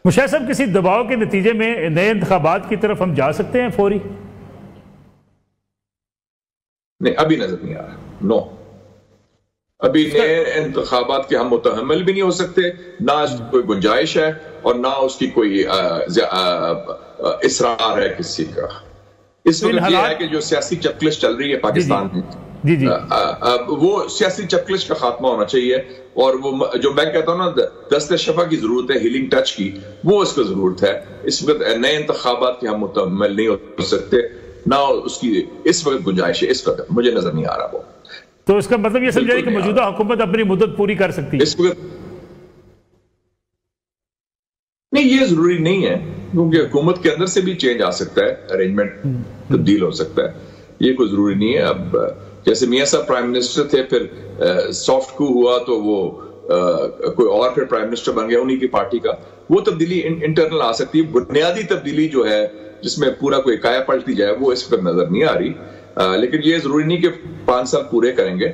مشاہد صاحب، کسی دباؤ کے نتیجے میں نئے انتخابات کی طرف ہم جا سکتے ہیں فوری؟ نہیں، ابھی نظر نہیں آ رہا. نو، ابھی نئے انتخابات کے ہم متحمل بھی نہیں ہو سکتے، نہ اس کی کوئی گنجائش ہے اور نہ اس کی کوئی اصرار ہے کسی کا. اس وقت یہ ہے کہ جو سیاسی چپکلش چل رہی ہے پاکستان میں، وہ سیاسی چپکلش کا خاتمہ ہونا چاہیے. اور وہ جو میں کہتا ہوں نا دست شفا کی ضرورت ہے، ہیلنگ ٹچ کی، وہ اس کو ضرورت ہے. اس وقت نئے انتخابات کے ہم متحمل نہیں ہو سکتے، نہ اس کی اس وقت گنجائش ہے. اس وقت مجھے نظر نہیں آ رہا وہ. تو اس کا مطلب یہ سمجھائے کہ موجودہ حکومت اپنی مدت پوری کر سکتی ہے؟ اس وقت نہیں، یہ ضروری نہیں ہے، کیونکہ حکومت کے اندر سے بھی چینج آ سکتا ہے، ارینجمنٹ تبدیل ہو سکتا ہے. یہ کوئی ضروری نہیں ہے. اب جیسے میاں صاحب پرائم منسٹر تھے، پھر سافٹ کو ہوا تو وہ کوئی اور پھر پرائم منسٹر بن گیا انہی کی پارٹی کا. وہ تبدیلی انٹرنل آ سکتی ہے. بنیادی تبدیلی جو ہے جس میں پورا کوئی کایا پلٹی جائے وہ اس وقت نظر نہیں آ رہی. لیکن یہ ضروری نہیں کہ 5 سال پورے کریں گے.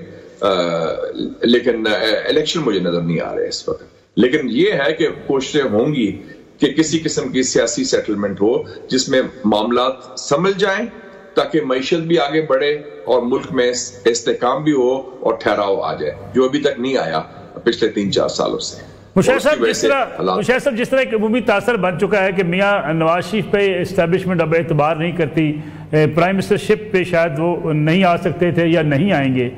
لیکن الیکشن مجھے نظر نہیں آ رہے اس وقت. لیکن یہ ہے کہ کوششیں ہوں گی کہ کسی قسم کی سیاسی سیٹلمنٹ ہو جس میں معاملات سمجھ جائیں، تاکہ معیشت بھی آگے بڑھے اور ملک میں استحکام بھی ہو اور ٹھہراؤ آ جائے، جو ابھی تک نہیں آیا پچھلے 3-4 سالوں سے. مشاہد صاحب، جس طرح ایک عمومی تاثر بن چکا ہے کہ میاں نواز شریف پہ اسٹیبلشمنٹ اب اعتبار نہیں کرتی، پرائم منسٹر شپ پہ شاید وہ نہیں آ سکتے تھے یا نہیں آئیں گے.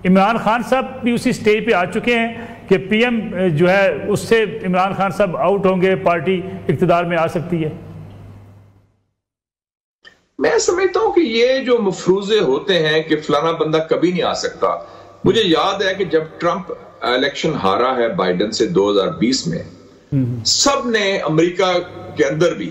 عمران خان صاحب بھی اسی سٹیج پہ آ چکے ہیں کہ پی ایم جو ہے اس سے عمران خان صاحب آؤٹ ہوں گے، پارٹی اقتدار میں آ سکتی ہے. میں سمجھتا ہوں کہ یہ جو مفروضے ہوتے ہیں کہ فلانا بندہ کبھی نہیں آ سکتا. مجھے یاد ہے کہ جب ٹرمپ الیکشن ہارا ہے بائیڈن سے 2020 میں، سب نے امریکہ کے اندر بھی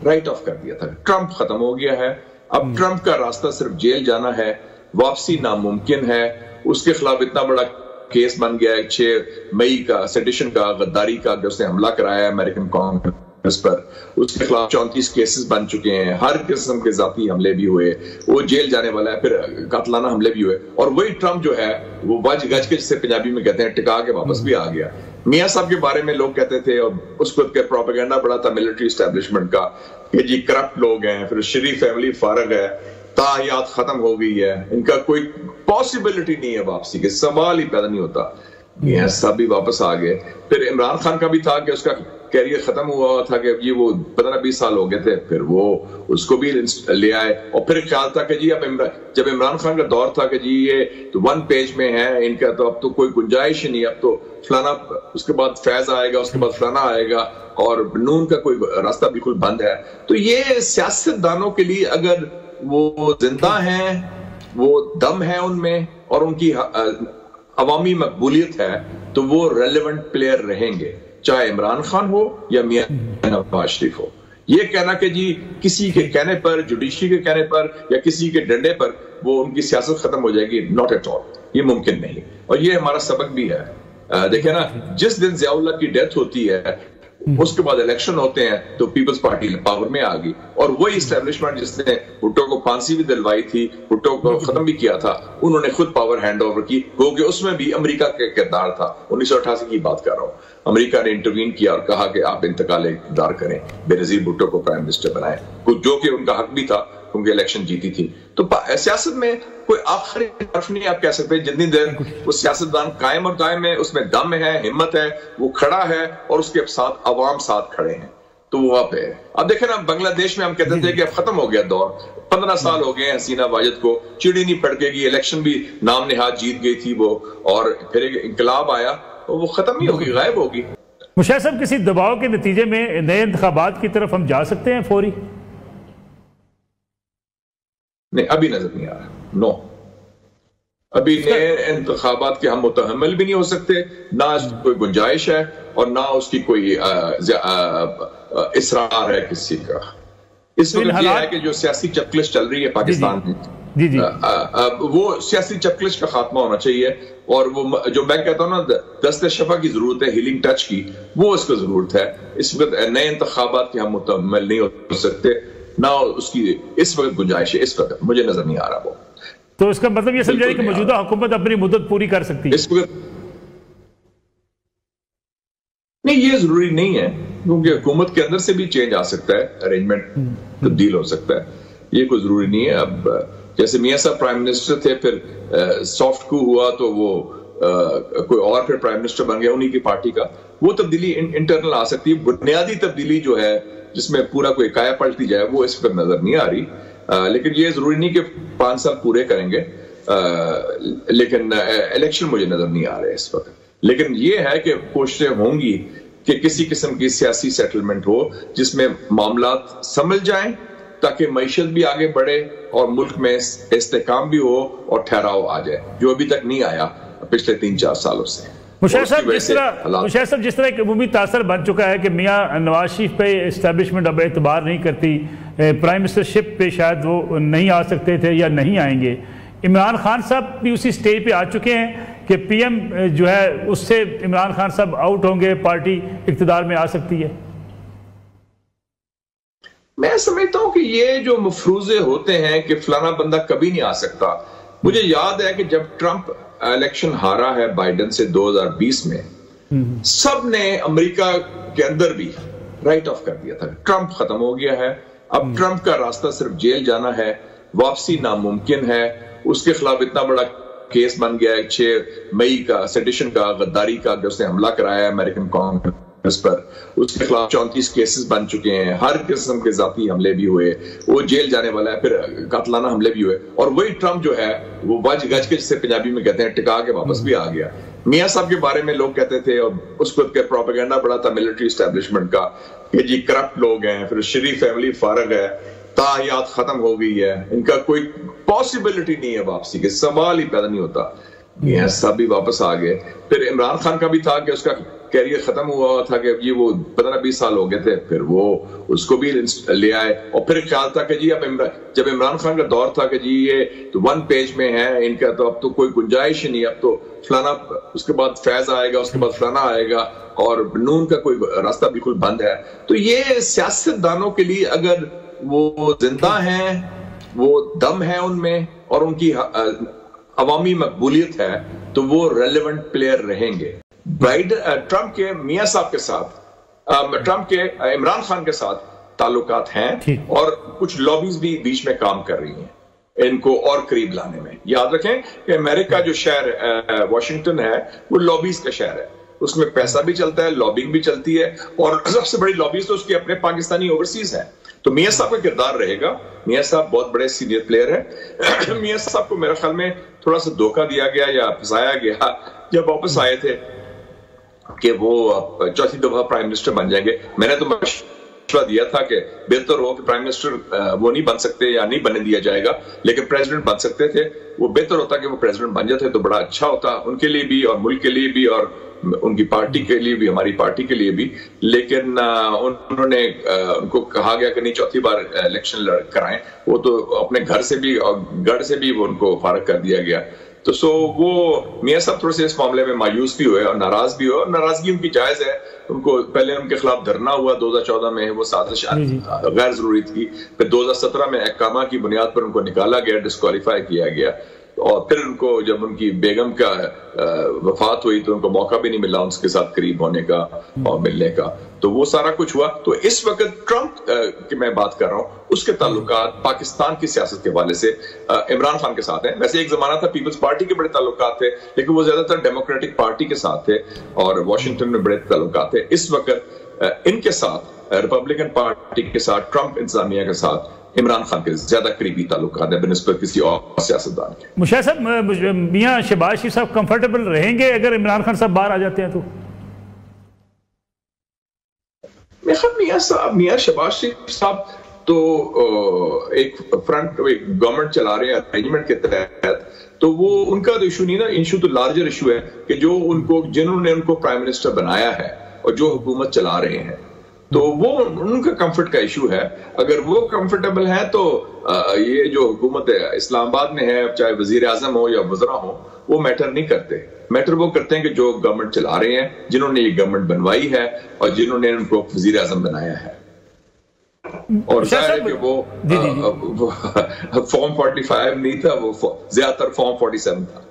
رائٹ آف کر دیا تھا. ٹرمپ ختم ہو گیا ہے، اب ٹرمپ کا راستہ صرف جیل جانا ہے، واپسی ناممکن ہے. اس کے خلاف اتنا بڑا کیس بن گیا ہے 6 مئی کا، سیڈیشن کا، غداری کا، جو اس نے حملہ کرایا ہے امریکن کانگریس پر. اس کے خلاف 34 کیسز بن چکے ہیں، ہر قسم کے ذاتی حملے بھی ہوئے، وہ جیل جانے والا ہے. پھر قاتلانہ حملے بھی ہوئے. اور وہی ٹرمپ جو ہے وہ بج گج کے، جسے پنجابی میں کہتے ہیں، ٹکا کے واپس بھی آ گیا. میاں صاحب کے بارے میں لوگ کہتے تھے، اور اس وقت کا پروپیگنڈا بڑا تھا ملٹری اسٹیبلشمنٹ کا کہ جی کرپٹ لوگ ہیں، پھر شریف فیملی فارغ ہے، تاحیات ختم ہو گئی ہے، ان کا کوئی پاسبلٹی نہیں ہے واپسی کے، سوال ہی پیدا نہیں ہوتا. یہ سب بھی واپس آ گئے. پھر عمران خان کا بھی تھا کہ اس کا کیریئر ختم ہوا تھا کہ یہ وہ 15-20 سال ہو گئے تھے، پھر وہ اس کو بھی لے آئے. اور پھر خیال تھا کہ جی اب جب عمران خان کا دور تھا کہ جی یہ تو 1 پیج میں ہے ان کا، تو اب تو کوئی گنجائش ہی نہیں، اب تو فلانا، اس کے بعد فیض آئے گا، اس کے بعد فلانا آئے گا، اور نون کا کوئی راستہ بالکل بند ہے. تو یہ سیاست دانوں کے لیے اگر وہ زندہ ہیں، وہ دم ہے ان میں، اور ان کی عوامی مقبولیت ہے، تو وہ ریلیونٹ پلیئر رہیں گے، چاہے عمران خان ہو یا میاں نواز شریف ہو. یہ کہنا کہ جی کسی کے کہنے پر، جوڈیشری کے کہنے پر یا کسی کے ڈنڈے پر وہ ان کی سیاست ختم ہو جائے گی، ناٹ ایٹ آل، یہ ممکن نہیں. اور یہ ہمارا سبق بھی ہے. دیکھیں نا، جس دن ضیاء اللہ کی ڈیتھ ہوتی ہے اس کے بعد الیکشن ہوتے ہیں تو پیپلز پارٹی پاور میں آ گئی. اور وہی اسٹیبلشمنٹ جس نے بھٹو کو پھانسی بھی دلوائی تھی، بھٹو کو ختم بھی کیا تھا، انہوں نے خود پاور ہینڈ اوور کی، کیونکہ اس میں بھی امریکہ کا کردار تھا. 1988 کی بات کر رہا ہوں. امریکہ نے انٹروین کیا اور کہا کہ آپ انتقال اقتدار کریں، بے نظیر بھٹو کو پرائم منسٹر بنائیں، جو کہ ان کا حق بھی تھا کیونکہ الیکشن جیتی تھی. تو سیاست میں کوئی آخری طرف نہیں آپ کہہ سکتے. جتنی دیر وہ سیاستدان قائم اور قائم ہے، اس میں دم ہے، ہمت ہے، وہ کھڑا ہے اور اس کے ساتھ عوام ساتھ کھڑے ہیں، تو وہ وہاں پہ ہے. اب دیکھیں نا، بنگلہ دیش میں ہم کہتے تھے کہ اب ختم ہو گیا دور، 15 سال ہو گئے حسینہ واجد کو، چڑی نہیں پھڑکے گی، الیکشن بھی نام نہاد جیت گئی تھی وہ، اور پھر ایک انقلاب آیا، وہ ختم ہی ہوگی، غائب ہوگی. مشاہد صاحب، کسی دباؤ کے نتیجے میں نئے انتخابات کی طرف ہم جا سکتے ہیں فوری؟ نہیں، ابھی نظر نہیں آ رہا. نو، ابھی نئے انتخابات کے ہم متحمل بھی نہیں ہو سکتے، نہ اس کی کوئی گنجائش ہے اور نہ اس کی کوئی اصرار ہے کسی کا. اس وقت یہ ہے کہ جو سیاسی چپکلش چل رہی ہے پاکستان میں، وہ سیاسی چپکلش کا خاتمہ ہونا چاہیے. اور وہ جو میں کہتا ہوں نا دست شفا کی ضرورت ہے، ہیلنگ ٹچ کی، وہ اس کو ضرورت ہے. اس وقت نئے انتخابات کے ہم متحمل نہیں ہو سکتے، نہ اس کی اس وقت گنجائش ہے. اس وقت مجھے نظر نہیں آ رہا وہ. تو اس کا مطلب یہ سمجھائے کہ موجودہ حکومت اپنی مدت پوری کر سکتی ہے؟ اس وقت نہیں، یہ ضروری نہیں ہے، क्योंकि हुकूमत के अंदर से भी चेंज आ सकता है, अरेंजमेंट तब्दील हो सकता है, ये कोई जरूरी नहीं है। अब जैसे मियां साहब प्राइम मिनिस्टर थे, फिर सॉफ्ट कू हुआ तो वो कोई और फिर प्राइम मिनिस्टर बन गया उन्हीं की पार्टी का, वो तब्दीली इंटरनल आ सकती है। बुनियादी तब्दीली जो है जिसमें पूरा कोई काया पलटी जाए वो इस पर नजर नहीं आ रही। लेकिन ये जरूरी नहीं कि 5 साल पूरे करेंगे, लेकिन इलेक्शन मुझे नजर नहीं आ रहे इस वक्त। लेकिन ये है कि कोशिशें होंगी कि किसी किस्म की सियासी सेटलमेंट हो जिसमें मामलात समझ जाएं, ताकि मईशत भी आगे बढ़े और मुल्क में इस्तेकाम भी हो और ठहराव आ जाए, जो अभी तक नहीं आया पिछले 3-4 सालों से। मुशर्रफ साहब, जिस तरह एक अमूमी तासर बन चुका है कि मियां नवाज शरीफ पे इस्टेब्लिशमेंट अब एतबार नहीं करती, प्राइम मिनिस्टरशिप पे शायद वो नहीं आ सकते थे या नहीं आएंगे, इमरान खान साहब भी उसी स्टेज पे आ चुके हैं कि पीएम जो है उससे इमरान खान साहब आउट होंगे, पार्टी इक़्तिदार में आ सकती है। मैं समझता हूं कि ये जो मफरूजे होते हैं कि फलाना बंदा कभी नहीं आ सकता, मुझे याद है कि जब ट्रंप इलेक्शन हारा है बाइडेन से 2020 में, सब ने अमेरिका के अंदर भी राइट ऑफ कर दिया था, ट्रंप खत्म हो गया है, अब ट्रंप का रास्ता सिर्फ जेल जाना है, वापसी नामुमकिन है। उसके खिलाफ इतना बड़ा केस बन गया है 6 मई का, सेडिशन का, गद्दारी का, जो उसने हमला कराया है अमेरिकन कांग्रेस पर, उसके खिलाफ 34 केसेस बन चुके हैं, हर किस्म के जाती हमले भी हुए, वो जेल जाने वाला है, फिर कातलाना हमले भी हुए, और वही ट्रंप जो है वो बज गज के, जिसे पंजाबी में कहते हैं, टिका के वापस भी आ गया। मियां साहब के बारे में लोग कहते थे, और उसको प्रोपेगेंडा बड़ा था मिलिट्री एस्टेब्लिशमेंट का कि जी करप्ट लोग हैं, फिर शरीफ फैमिली फारग है, तायात खत्म हो गई है, इनका कोई पॉसिबिलिटी नहीं है वापसी के, सवाल ही पैदा नहीं होता। मियां साहब भी वापस आ गए। फिर इमरान खान का भी था कि उसका कैरियर खत्म हुआ था कि ये वो 15-20 साल हो गए थे, फिर वो उसको भी ले आए, और फिर ख्याल था कि जी अब जब इमरान खान का दौर था कि जी ये तो 1 पेज में है इनका, तो अब तो कोई गुंजाइश ही नहीं, अब तो फलाना, उसके बाद फैज आएगा, उसके बाद फलाना आएगा, और नून का कोई रास्ता बिल्कुल बंद है। तो ये सियासतदानों के लिए अगर वो जिंदा हैं, वो दम है उनमें, और उनकी अवामी मकबूलियत है, तो वो रेलेवेंट प्लेयर रहेंगे। ट्रंप के मियां साहब के साथ, ट्रंप के इमरान खान के साथ ताल्लुकात हैं, और कुछ लॉबीज भी बीच में काम कर रही हैं इनको और करीब लाने में। याद रखें कि अमेरिका जो शहर वाशिंगटन है वो लॉबीज का शहर है, उसमें पैसा भी चलता है, लॉबिंग भी चलती है, और सबसे बड़ी लॉबीज तो उसके अपने पाकिस्तानी ओवरसीज है। तो मियां साहब का किरदार रहेगा। मियां साहब बहुत बड़े सीनियर प्लेयर हैं। मियां साहब को मेरे ख्याल में थोड़ा सा धोखा दिया गया या फंसाया गया जब वापस आए थे कि वो 4थी दफा प्राइम मिनिस्टर बन जाएंगे। मैंने तो मशवरा दिया था कि बेहतर हो कि प्राइम मिनिस्टर वो नहीं बन सकते या नहीं बनने दिया जाएगा, लेकिन प्रेसिडेंट बन सकते थे। वो बेहतर होता कि वो प्रेसिडेंट बन जाते तो बड़ा अच्छा होता उनके लिए भी, और मुल्क के लिए भी, और उनकी पार्टी के लिए भी, हमारी पार्टी के लिए भी। लेकिन उन्होंने उनको कहा गया कि नहीं 4थी बार इलेक्शन कराएं, वो तो अपने घर से भी और गढ़ से भी वो उनको फारग कर दिया गया। तो वो मियां साहब थोड़े से इस मामले में मायूस भी हुए और नाराज भी हुए, और नाराजगी उनकी जायज है। उनको पहले उनके खिलाफ धरना हुआ 2014 में, वो साजिश गैर जरूरी थी। फिर 2017 में अहकामा की बुनियाद पर उनको निकाला गया, डिस्क्वालीफाई किया गया, और फिर उनको जब उनकी बेगम का वफात हुई तो उनको मौका भी नहीं मिला उनके साथ करीब होने का और मिलने का। तो वो सारा कुछ हुआ। तो इस वक्त ट्रंप की मैं बात कर रहा हूं, उसके ताल्लुकात पाकिस्तान की सियासत के हवाले से इमरान खान के साथ हैं। वैसे एक जमाना था पीपल्स पार्टी के बड़े ताल्लुकात थे, लेकिन वो ज्यादातर डेमोक्रेटिक पार्टी के साथ थे और वॉशिंगटन में बड़े ताल्लुकात थे। इस वक्त इनके साथ रिपब्लिकन पार्टी के साथ, ट्रंप इंतजामिया के साथ इमरान खान के ज्यादा करीबी ताल्लुकात है बनस्बत किसी और सियासतदान के। मुशर्रफ साहब, मियां शहबाज शरीफ साहब कंफर्टेबल रहेंगे अगर इमरान खान साहब बाहर आ जाते हैं तो? मियां शहबाज शरीफ साहब तो एक फ्रंट गवर्नमेंट चला रहे हैं अरेंजमेंट के तहत, तो वो उनका तो इशू नहीं ना, इशू तो लार्जर इशू है कि जो जिन्होंने उनको प्राइम मिनिस्टर बनाया है और जो हुकूमत चला रहे हैं, तो वो उनका कंफर्ट का इशू है। अगर वो कंफर्टेबल है तो ये जो हुकूमत इस्लामाबाद में है, चाहे वजीर आजम हो या वज़रा हो, वो मैटर नहीं करते। मैटर वो करते हैं कि जो गवर्नमेंट चला रहे हैं, जिन्होंने ये गवर्नमेंट बनवाई है और जिन्होंने उनको वजीर आजम बनाया है। और जाहिर है कि वो फॉर्म 45 नहीं था, वो ज्यादातर फॉर्म 47 था।